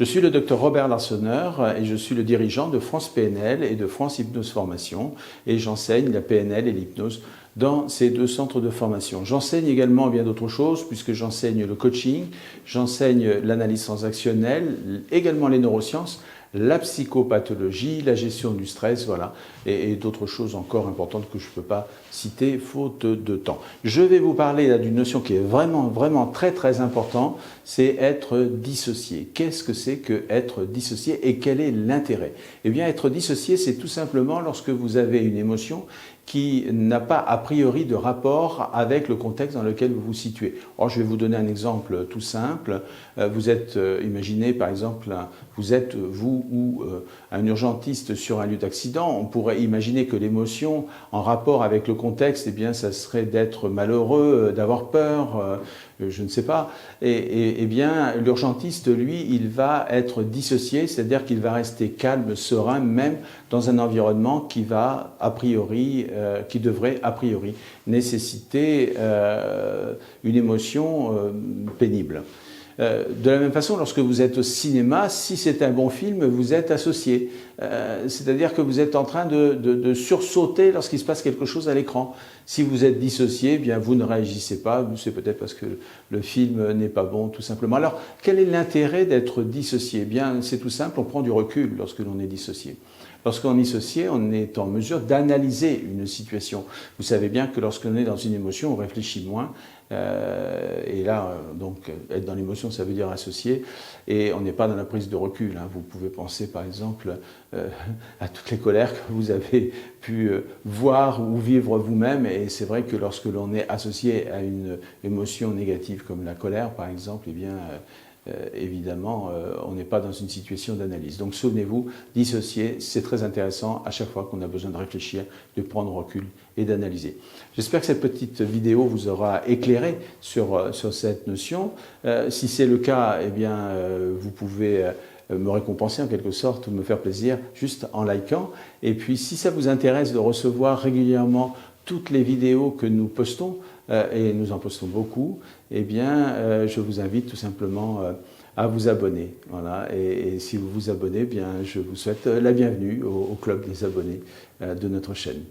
Je suis le docteur Robert Larsonneur et je suis le dirigeant de France PNL et de France Hypnose Formation et j'enseigne la PNL et l'hypnose dans ces deux centres de formation. J'enseigne également bien d'autres choses puisque j'enseigne le coaching, j'enseigne l'analyse transactionnelle, également les neurosciences, la psychopathologie, la gestion du stress, voilà, et d'autres choses encore importantes que je ne peux pas citer faute de temps. Je vais vous parler d'une notion qui est vraiment très importante, c'est être dissocié. Qu'est-ce que c'est que être dissocié et quel est l'intérêt? Eh bien, être dissocié, c'est tout simplement lorsque vous avez une émotion qui n'a pas a priori de rapport avec le contexte dans lequel vous vous situez. Or, je vais vous donner un exemple tout simple. Vous êtes, imaginez par exemple, vous êtes vous ou un urgentiste sur un lieu d'accident. On pourrait imaginer que l'émotion en rapport avec le contexte, eh bien, ça serait d'être malheureux, d'avoir peur, je ne sais pas. Et bien, l'urgentiste, lui, il va être dissocié, c'est-à-dire qu'il va rester calme, serein, même dans un environnement qui va a priori qui devrait a priori nécessiter une émotion pénible. De la même façon, lorsque vous êtes au cinéma, si c'est un bon film, vous êtes associé. C'est-à-dire que vous êtes en train de sursauter lorsqu'il se passe quelque chose à l'écran. Si vous êtes dissocié, eh bien vous ne réagissez pas. C'est peut-être parce que le film n'est pas bon, tout simplement. Alors, quel est l'intérêt d'être dissocié? Eh bien, c'est tout simple, on prend du recul lorsque l'on est dissocié. Lorsqu'on est dissocié, on est en mesure d'analyser une situation. Vous savez bien que lorsqu'on est dans une émotion, on réfléchit moins. Et là, donc, être dans l'émotion, ça veut dire associer. Et on n'est pas dans la prise de recul. Hein. Vous pouvez penser, par exemple, à toutes les colères que vous avez pu voir ou vivre vous-même. Et c'est vrai que lorsque l'on est associé à une émotion négative comme la colère, par exemple, eh bien, évidemment, on n'est pas dans une situation d'analyse. Donc souvenez-vous, dissocier, c'est très intéressant à chaque fois qu'on a besoin de réfléchir, de prendre recul et d'analyser. J'espère que cette petite vidéo vous aura éclairé sur cette notion. Si c'est le cas, eh bien, vous pouvez me récompenser en quelque sorte ou me faire plaisir juste en likant. Et puis si ça vous intéresse de recevoir régulièrement toutes les vidéos que nous postons, et nous en postons beaucoup, eh bien, je vous invite tout simplement à vous abonner. Voilà. Et si vous vous abonnez, eh bien, je vous souhaite la bienvenue au club des abonnés de notre chaîne.